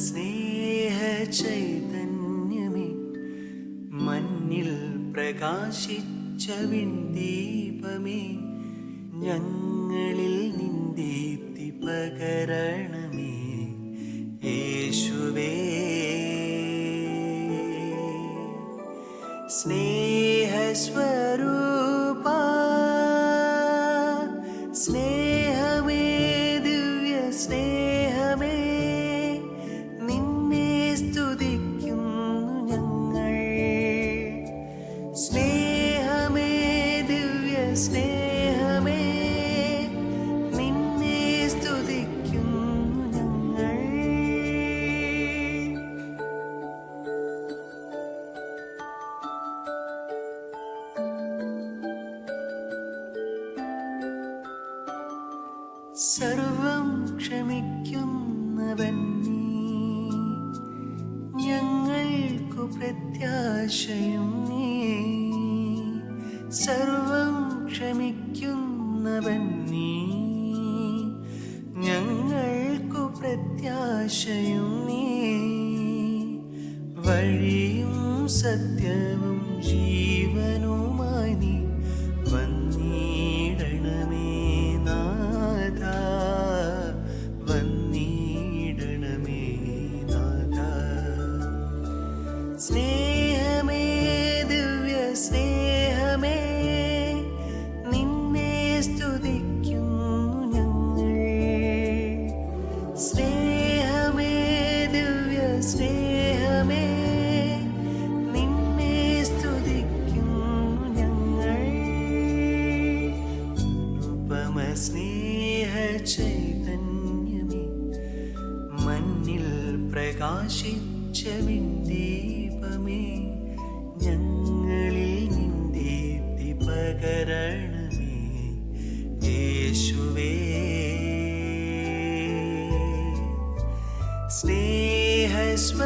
സ്നേഹ ചൈതന്യമേ, മഞ്ഞിൽ പ്രകാശിച്ച വിൺദീപമേ, ഞങ്ങളിൽ നിന്ദീപ്തി പകരണമേ യേശുവേ. സ്നേഹസ്വരൂപാ, സ്നേഹമേ, ദിവ്യ സ്നേഹമേ, നിന്നെ സ്തുതിക്കുന്നു ഞങ്ങൾ. സ്നേഹമേ, ദിവ്യ സ്നേഹമേ, നിന്നെ സ്തുതിക്കുന്നു ഞങ്ങൾ. സർവം ക്ഷമിക്കുന്നവൻ നീ, ഞങ്ങൾക്കു പ്രത്യാശയും നീ. സർവം ക്ഷമിക്കുന്നവൻ നീ, ഞങ്ങൾക്കു പ്രത്യാശയും നീ. വഴിയും സത്യവും ജീവനുമായി നീ വന്നിടണമേ നാഥ, വന്നിടണമേ നാഥ. സ്നേഹമേ, ദിവ്യ സ്നേഹമേ, നിന്നെ സ്തുതിക്കുന്നു ഞങ്ങൾ. സ്നേഹമേ, ദിവ്യ സ്നേഹമേ, നിന്നെ സ്തുതിക്കുന്നു ഞങ്ങൾ. അനുപമ സ്നേഹ ചൈതന്യമേ, മഞ്ഞിൽ പ്രകാശിച്ച വിൺദീപമേ, ഞങ്ങളിൽ നിന്ദീപ്തി പകരണമേ യേശുവേ. സ്നേഹസ്വ